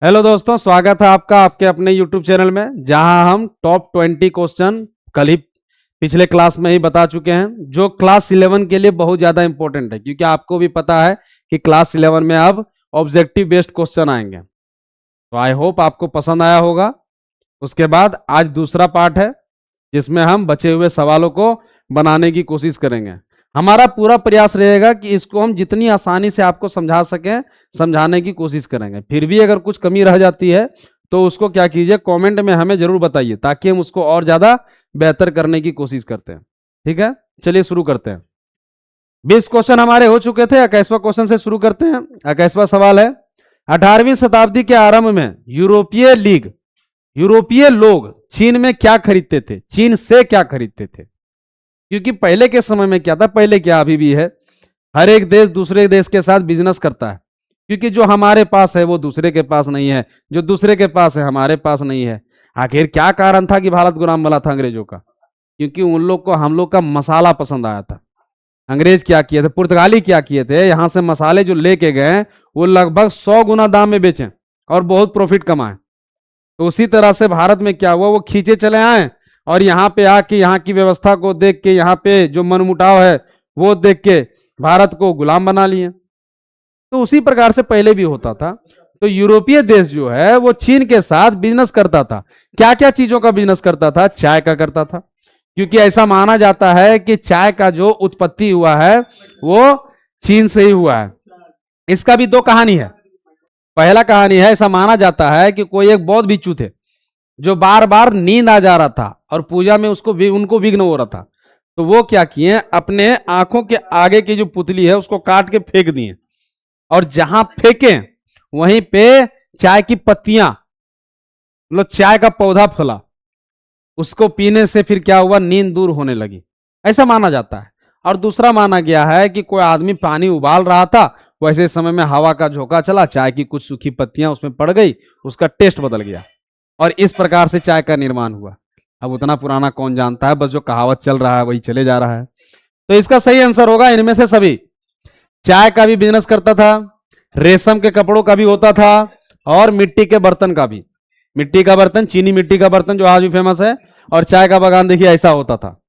Hello दोस्तों, स्वागत है आपका आपके अपने YouTube चैनल में, जहां हम टॉप 20 क्वेश्चन कल ही पिछले क्लास में ही बता चुके हैं, जो क्लास 11 के लिए बहुत ज़्यादा इंपॉर्टेंट है, क्योंकि आपको भी पता है कि क्लास 11 में अब ऑब्जेक्टिव बेस्ड क्वेश्चन आएंगे। तो आई होप आपको पसंद आया होगा। उसके बाद आज दूसरा पार्ट है, जिसमें हम बचे हुए सवालों को बनाने की कोशिश करेंगे। हमारा पूरा प्रयास रहेगा कि इसको हम जितनी आसानी से आपको समझा सकें, समझाने की कोशिश करेंगे। फिर भी अगर कुछ कमी रह जाती है तो उसको क्या कीजिए, कमेंट में हमें जरूर बताइए, ताकि हम उसको और ज्यादा बेहतर करने की कोशिश करते हैं। ठीक है, चलिए शुरू करते हैं। 20 क्वेश्चन हमारे हो चुके थे। 21वां क्वेश्चन से शुरू करते हैं। 21वां सवाल है, 18वीं शताब्दी के आरंभ में यूरोपीय लोग चीन में क्या खरीदते थे, चीन से क्या खरीदते थे? क्योंकि पहले के समय में क्या था, पहले क्या अभी भी है, हर एक देश दूसरे देश के साथ बिजनेस करता है, क्योंकि जो हमारे पास है वो दूसरे के पास नहीं है, जो दूसरे के पास है हमारे पास नहीं है। आखिर क्या कारण था कि भारत गुलाम बना था अंग्रेजों का? क्योंकि उन लोग को हम लोग का मसाला पसंद आया था। अंग्रेज क्या किए थे, पुर्तगाली क्या किए थे, यहां से मसाले जो लेके गए वो लगभग 100 गुना दाम में बेचे और बहुत प्रॉफिट कमाए। तो उसी तरह से भारत में क्या हुआ, वो खींचे चले आए और यहाँ पे आके यहाँ की व्यवस्था को देख के, यहाँ पे जो मनमुटाव है वो देख के भारत को गुलाम बना लिए। तो उसी प्रकार से पहले भी होता था। तो यूरोपीय देश जो है वो चीन के साथ बिजनेस करता था। क्या क्या चीजों का बिजनेस करता था? चाय का करता था, क्योंकि ऐसा माना जाता है कि चाय का जो उत्पत्ति हुआ है वो चीन से ही हुआ है। इसका भी दो कहानी है। पहला कहानी है, ऐसा माना जाता है कि कोई एक बौद्ध भिक्षु थे जो बार बार नींद आ जा रहा था और पूजा में उनको विघ्न हो रहा था। तो वो क्या किए, अपने आंखों के आगे की जो पुतली है उसको काट के फेंक दिए, और जहां फेंके वहीं पे चाय की पत्तियां, मतलब चाय का पौधा फला। उसको पीने से फिर क्या हुआ, नींद दूर होने लगी, ऐसा माना जाता है। और दूसरा माना गया है कि कोई आदमी पानी उबाल रहा था, वैसे समय में हवा का झोंका चला, चाय की कुछ सूखी पत्तियां उसमें पड़ गई, उसका टेस्ट बदल गया और इस प्रकार से चाय का निर्माण हुआ। अब उतना पुराना कौन जानता है, बस जो कहावत चल रहा है वही चले जा रहा है। तो इसका सही आंसर होगा इनमें से सभी। चाय का भी बिजनेस करता था, रेशम के कपड़ों का भी होता था, और मिट्टी के बर्तन का भी। मिट्टी का बर्तन, चीनी मिट्टी का बर्तन जो आज भी फेमस है, और चाय का बागान देखिए ऐसा होता था।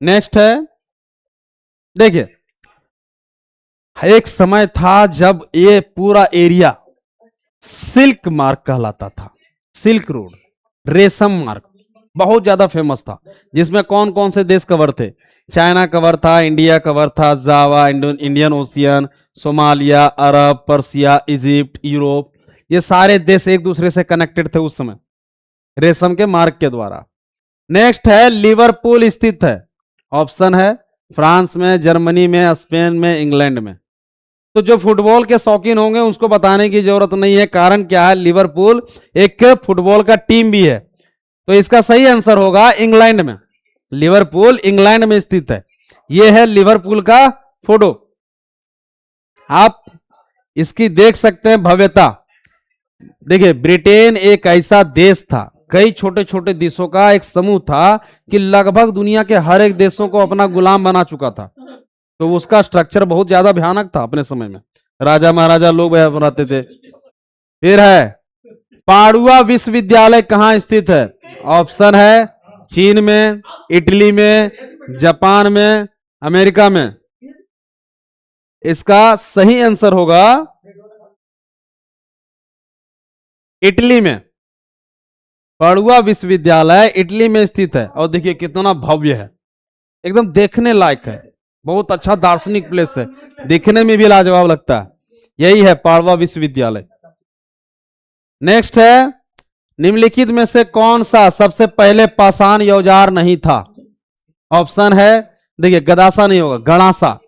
नेक्स्ट है, देखिए, एक समय था जब ये पूरा एरिया सिल्क मार्ग कहलाता था। सिल्क रोड, रेशम मार्ग बहुत ज्यादा फेमस था, जिसमें कौन कौन से देश कवर थे? चाइना कवर था, इंडिया कवर था, जावा, इंडियन ओशियन, सोमालिया, अरब, पर्सिया, इजिप्ट, यूरोप, ये सारे देश एक दूसरे से कनेक्टेड थे उस समय रेशम के मार्ग के द्वारा। नेक्स्ट है, लिवरपूल स्थित है। ऑप्शन है फ्रांस में, जर्मनी में, स्पेन में, इंग्लैंड में। तो जो फुटबॉल के शौकीन होंगे उसको बताने की जरूरत नहीं है, कारण क्या है, लिवरपूल एक फुटबॉल का टीम भी है। तो इसका सही आंसर होगा इंग्लैंड में। लिवरपूल इंग्लैंड में स्थित है। यह है लिवरपूल का फोटो, आप इसकी देख सकते हैं भव्यता। देखिए, ब्रिटेन एक ऐसा देश था, कई छोटे छोटे देशों का एक समूह था कि लगभग दुनिया के हर एक देशों को अपना गुलाम बना चुका था। तो उसका स्ट्रक्चर बहुत ज्यादा भयानक था अपने समय में, राजा महाराजा लोग रहते थे। फिर है, पाडुआ विश्वविद्यालय कहां स्थित है? ऑप्शन है चीन में, इटली में, जापान में, अमेरिका में। इसका सही आंसर होगा इटली में। पाडुआ विश्वविद्यालय इटली में स्थित है, और देखिए कितना भव्य है, एकदम देखने लायक है, बहुत अच्छा दार्शनिक प्लेस है, दिखने में भी लाजवाब लगता है। यही है पाडुआ विश्वविद्यालय। नेक्स्ट है, निम्नलिखित में से कौन सा सबसे पहले पाषाण औजार नहीं था? ऑप्शन है, देखिए गदासा नहीं होगा, गणासा।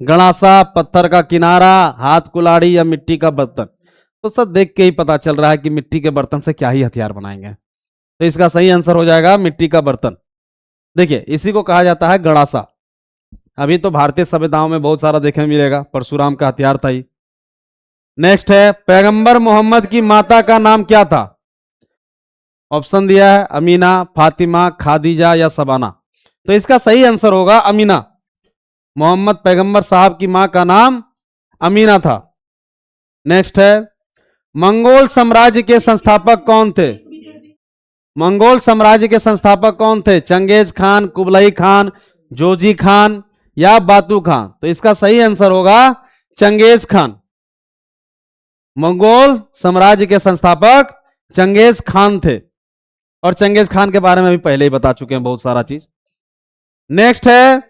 गणासा, पत्थर का किनारा, हाथ कुल्हाड़ी, या मिट्टी का बर्तन। तो सब देख के ही पता चल रहा है कि मिट्टी के बर्तन से क्या ही हथियार बनाएंगे। तो इसका सही आंसर हो जाएगा मिट्टी का बर्तन। देखिए, इसी को कहा जाता है गणासा। अभी तो भारतीय सभ्यताओं में बहुत सारा देखने मिलेगा, परशुराम का हथियार था ही। नेक्स्ट है, पैगंबर मोहम्मद की माता का नाम क्या था? ऑप्शन दिया है अमीना, फातिमा, खादीजा, या सबाना। तो इसका सही आंसर होगा अमीना। मोहम्मद पैगंबर साहब की मां का नाम अमीना था। नेक्स्ट है, मंगोल साम्राज्य के संस्थापक कौन थे? मंगोल साम्राज्य के संस्थापक कौन थे? Genghis Khan, Kublai Khan, Jochi Khan या बातू खान? तो इसका सही आंसर होगा चंगेज खान। मंगोल साम्राज्य के संस्थापक चंगेज खान थे, और चंगेज खान के बारे में भी पहले ही बता चुके हैं बहुत सारा चीज। नेक्स्ट है,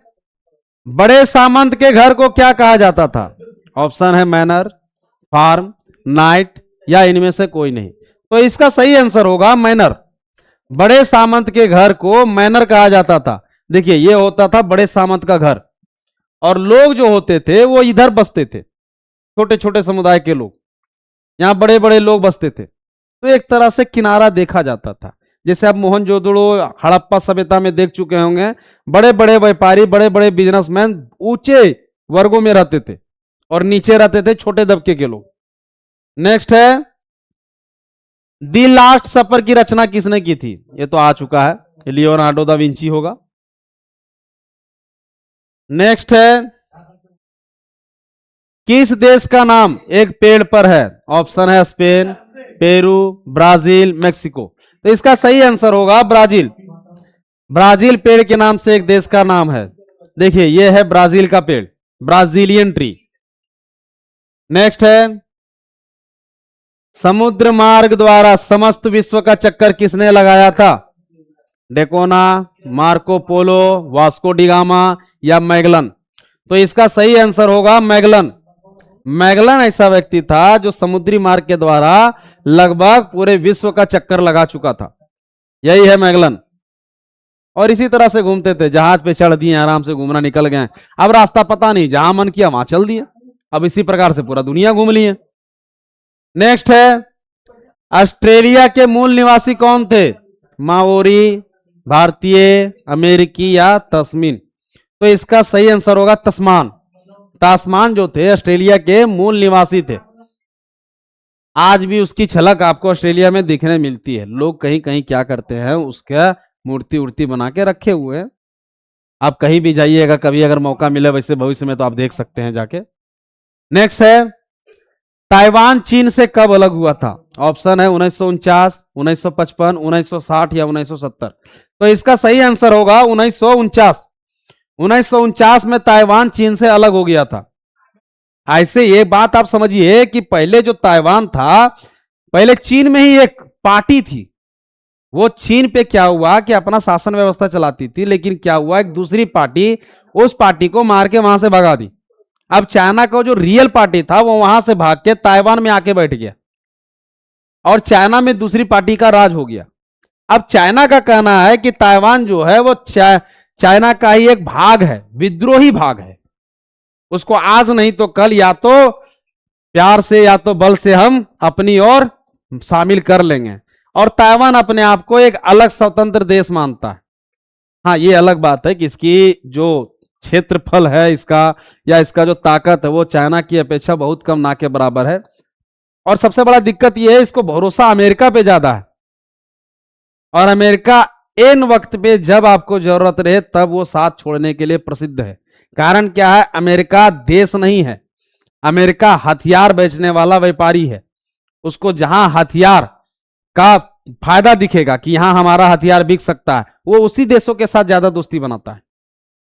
बड़े सामंत के घर को क्या कहा जाता था? ऑप्शन है मैनर, फार्म, नाइट या इनमें से कोई नहीं। तो इसका सही आंसर होगा मैनर। बड़े सामंत के घर को मैनर कहा जाता था। देखिए, ये होता था बड़े सामंत का घर, और लोग जो होते थे वो इधर बसते थे, छोटे छोटे समुदाय के लोग, यहां बड़े बड़े लोग बसते थे। तो एक तरह से किनारा देखा जाता था। जैसे आप मोहनजोदड़ो, हड़प्पा सभ्यता में देख चुके होंगे, बड़े बड़े व्यापारी, बड़े बड़े बिजनेसमैन ऊंचे वर्गों में रहते थे और नीचे रहते थे छोटे दबके के लोग। नेक्स्ट है, दी लास्ट सफर की रचना किसने की थी? ये तो आ चुका है, लियोनार्डो दा विंची होगा। नेक्स्ट है, किस देश का नाम एक पेड़ पर है? ऑप्शन है स्पेन, पेरू, ब्राजील, मेक्सिको। तो इसका सही आंसर होगा ब्राजील। ब्राजील पेड़ के नाम से एक देश का नाम है। देखिए, यह है ब्राजील का पेड़, ब्राजीलियन ट्री। नेक्स्ट है, समुद्र मार्ग द्वारा समस्त विश्व का चक्कर किसने लगाया था? डेकोना, मार्को पोलो, वास्को डिगामा या मैगलन? तो इसका सही आंसर होगा मैगलन। मैगलन ऐसा व्यक्ति था जो समुद्री मार्ग के द्वारा लगभग पूरे विश्व का चक्कर लगा चुका था। यही है मैगलन। और इसी तरह से घूमते थे, जहाज पे चढ़ दिए, आराम से घूमना निकल गए। अब रास्ता पता नहीं, जहां मन किया वहां चल दिए। अब इसी प्रकार से पूरा दुनिया घूम लिए। नेक्स्ट है, ऑस्ट्रेलिया के मूल निवासी कौन थे? माओरी, भारतीय, अमेरिकी या तस्मीन? तो इसका सही आंसर होगा तस्मान। तास्मान जो थे ऑस्ट्रेलिया के मूल निवासी थे। आज भी उसकी झलक आपको ऑस्ट्रेलिया में दिखने मिलती है। लोग कहीं कहीं क्या करते हैं, उसका मूर्ति उर्ति बना के रखे हुए हैं। आप कहीं भी जाइएगा, कभी अगर मौका मिले, वैसे भविष्य में तो आप देख सकते हैं जाके। नेक्स्ट है, ताइवान चीन से कब अलग हुआ था? ऑप्शन है 1949, 1955, 1960 या 1970। तो इसका सही आंसर होगा 1949। 1949 में ताइवान चीन से अलग हो गया था। ऐसे ये बात आप समझिए कि पहले जो ताइवान था, पहले चीन में ही एक पार्टी थी। वो चीन पे क्या हुआ कि अपना शासन व्यवस्था चलाती थी, लेकिन क्या हुआ, एक दूसरी पार्टी उस पार्टी को मार के वहां से भगा दी। अब चाइना का जो रियल पार्टी था वो वहां से भाग के ताइवान में आके बैठ गया, और चाइना में दूसरी पार्टी का राज हो गया। अब चाइना का कहना है कि ताइवान जो है वो चाइना का ही एक भाग है, विद्रोही भाग है। उसको आज नहीं तो कल या तो प्यार से या तो बल से हम अपनी ओर शामिल कर लेंगे। और ताइवान अपने आप को एक अलग स्वतंत्र देश मानता है। हाँ, ये अलग बात है कि इसकी जो क्षेत्रफल है इसका, या इसका जो ताकत है, वो चाइना की अपेक्षा बहुत कम, ना के बराबर है। और सबसे बड़ा दिक्कत यह है, इसको भरोसा अमेरिका पे ज्यादा है। और अमेरिका इन वक्त पे जब आपको जरूरत रहे तब वो साथ छोड़ने के लिए प्रसिद्ध है। कारण क्या है? अमेरिका देश नहीं है, अमेरिका हथियार बेचने वाला व्यापारी है। उसको जहां हथियार का फायदा दिखेगा कि यहां हमारा हथियार बिक सकता है, वो उसी देशों के साथ ज्यादा दोस्ती बनाता है।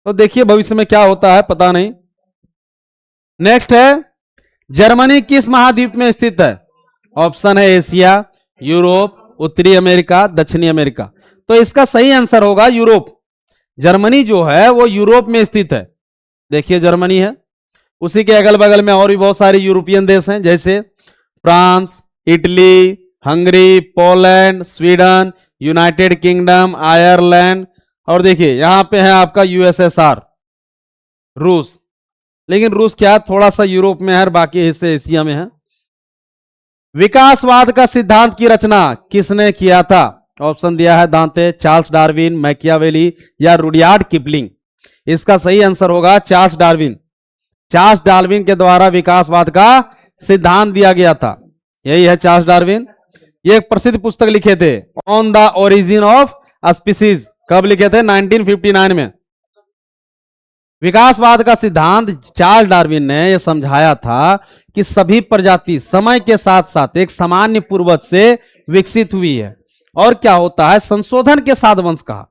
तो देखिए भविष्य में क्या होता है, पता नहीं। नेक्स्ट है, जर्मनी किस महाद्वीप में स्थित है? ऑप्शन है एशिया, यूरोप, उत्तरी अमेरिका, दक्षिणी अमेरिका। तो इसका सही आंसर होगा यूरोप। जर्मनी जो है वो यूरोप में स्थित है। देखिए जर्मनी है, उसी के अगल बगल में और भी बहुत सारे यूरोपियन देश हैं, जैसे France, Italy, Hungary, Poland, Sweden, United kingdom, Ireland, और देखिए यहां पे है आपका यूएसएसआर, रूस। लेकिन रूस क्या है, थोड़ा सा यूरोप में है और बाकी हिस्से एशिया में है। विकासवाद का सिद्धांत की रचना किसने किया था? ऑप्शन दिया है दांते, चार्ल्स डार्विन, मैकियावेली या रुडयार्ड किपलिंग। इसका सही आंसर होगा चार्ल्स डार्विन। चार्ल्स डार्विन के द्वारा विकासवाद का सिद्धांत दिया गया था। यही है चार्ल्स डार्विन। ये एक प्रसिद्ध पुस्तक लिखे थे, on the origin of species. कब लिखे थे? 1959 में। विकासवाद का सिद्धांत चार्ल्स डार्विन ने यह समझाया था कि सभी प्रजाति समय के साथ साथ एक सामान्य पूर्वज से विकसित हुई है। और क्या होता है, संशोधन के साथ वंश कहा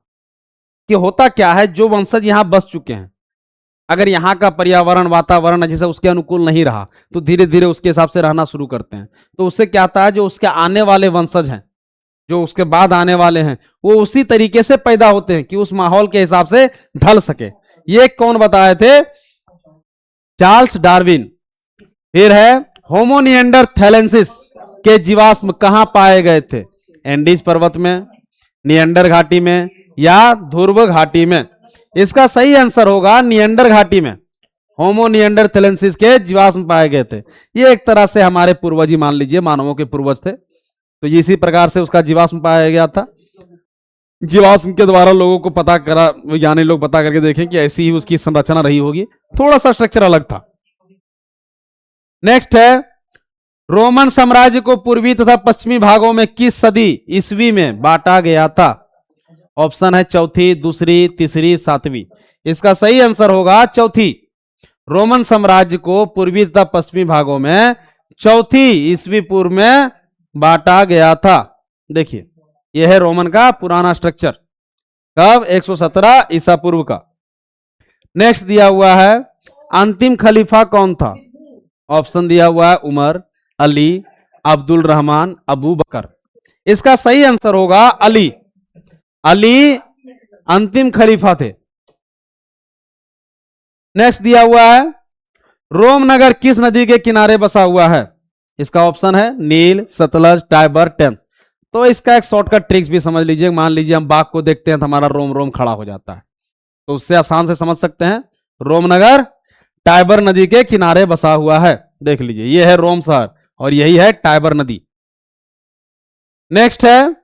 कि होता क्या है, जो वंशज यहां बस चुके हैं, अगर यहाँ का पर्यावरण वातावरण जैसे उसके अनुकूल नहीं रहा तो धीरे धीरे उसके हिसाब से रहना शुरू करते हैं। तो उससे क्या आता है, जो उसके आने वाले वंशज हैं, जो उसके बाद आने वाले हैं, वो उसी तरीके से पैदा होते हैं कि उस माहौल के हिसाब से ढल सके। ये कौन बताए थे, चार्ल्स डार्विन। फिर है होमो निएंडरथैलेंसिस के जीवाश्म कहां पाए गए थे, एंडीज पर्वत में, निएंडर घाटी में या ध्रुव घाटी में। इसका सही आंसर होगा निएंडर घाटी में। होमो निएंडरथैलेंसिस के जीवाश्म पाए गए थे। ये एक तरह से हमारे पूर्वज ही मान लीजिए, मानवों के पूर्वज थे। तो इसी प्रकार से उसका जीवाश्म पाया गया था। जीवाश्म के द्वारा लोगों को पता करा, वैज्ञानिक लोग पता करके देखें कि ऐसी ही उसकी संरचना रही होगी, थोड़ा सा स्ट्रक्चर अलग था। नेक्स्ट है, रोमन साम्राज्य को पूर्वी तथा पश्चिमी भागों में किस सदी ईस्वी में बांटा गया था। ऑप्शन है चौथी, दूसरी, तीसरी, सातवीं। इसका सही आंसर होगा चौथी। रोमन साम्राज्य को पूर्वी तथा पश्चिमी भागों में चौथी ईस्वी पूर्व में बांटा गया था। देखिए यह है रोमन का पुराना स्ट्रक्चर, कब, 117 ईसा पूर्व का। नेक्स्ट दिया हुआ है, अंतिम खलीफा कौन था। ऑप्शन दिया हुआ है उमर, अली, अब्दुल रहमान, अबू बकर। इसका सही आंसर होगा अली। अली अंतिम खलीफा थे। नेक्स्ट दिया हुआ है, रोम नगर किस नदी के किनारे बसा हुआ है। इसका ऑप्शन है नील, सतलज, टाइबर, टेम्स। तो इसका एक शॉर्टकट ट्रिक्स भी समझ लीजिए। मान लीजिए हम बाघ को देखते हैं तो हमारा रोम रोम खड़ा हो जाता है, तो उससे आसान से समझ सकते हैं, रोम नगर टाइबर नदी के किनारे बसा हुआ है। देख लीजिए यह है रोम शहर और यही है टाइबर नदी। नेक्स्ट है,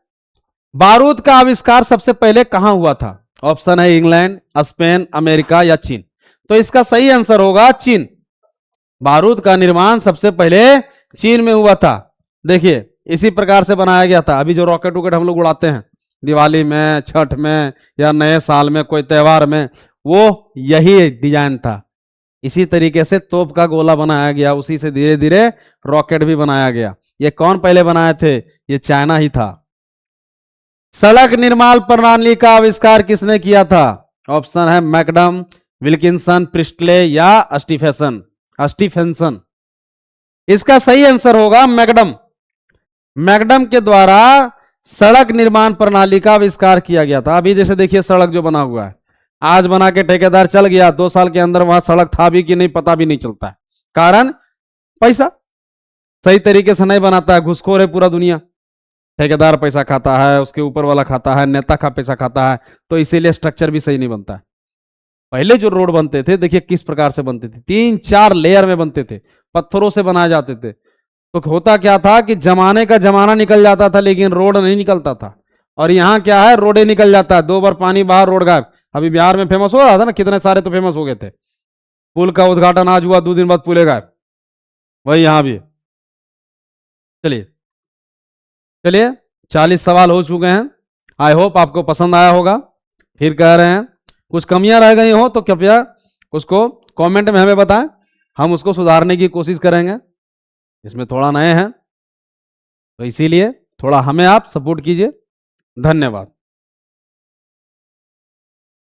बारूद का आविष्कार सबसे पहले कहां हुआ था। ऑप्शन है इंग्लैंड, स्पेन, अमेरिका या चीन। तो इसका सही आंसर होगा चीन। बारूद का निर्माण सबसे पहले चीन में हुआ था। देखिए इसी प्रकार से बनाया गया था। अभी जो रॉकेट वॉकेट हम लोग उड़ाते हैं दिवाली में, छठ में या नए साल में, कोई त्योहार में, वो यही डिजाइन था। इसी तरीके से तोप का गोला बनाया गया, उसी से धीरे धीरे रॉकेट भी बनाया गया। ये कौन पहले बनाए थे, ये चाइना ही था। सड़क निर्माण प्रणाली का आविष्कार किसने किया था। ऑप्शन है मैकडम, विल्किंसन, प्रिस्टले या स्टीफेंसन। इसका सही आंसर होगा मैकडम। मैकडम के द्वारा सड़क निर्माण प्रणाली का आविष्कार किया गया था। अभी जैसे देखिए सड़क जो बना हुआ है, आज बना के ठेकेदार चल गया, 2 साल के अंदर वहां सड़क था भी कि नहीं पता भी नहीं चलता है। कारण पैसा, सही तरीके से नहीं बनाता है, घुसखोर है पूरा दुनिया। ठेकेदार पैसा खाता है, उसके ऊपर वाला खाता है, नेता का पैसा खाता है, तो इसीलिए स्ट्रक्चर भी सही नहीं बनता है। पहले जो रोड बनते थे देखिए किस प्रकार से बनते थे, 3-4 लेयर में बनते थे, पत्थरों से बनाए जाते थे। तो होता क्या था कि जमाने का जमाना निकल जाता था लेकिन रोड नहीं निकलता था। और यहाँ क्या है, रोडे निकल जाता है, 2 बार पानी बाहर, रोड गायब। अभी बिहार में फेमस हो रहा था ना, कितने सारे तो फेमस हो गए थे। पुल का उद्घाटन आज हुआ, 2 दिन बाद पुल गायब। वही यहां भी। चलिए चलिए 40 सवाल हो चुके हैं। आई होप आपको पसंद आया होगा। फिर कह रहे हैं कुछ कमियां रह गई हो तो कृपया उसको कमेंट में हमें बताएं, हम उसको सुधारने की कोशिश करेंगे। इसमें थोड़ा नए हैं तो इसीलिए थोड़ा हमें आप सपोर्ट कीजिए। धन्यवाद।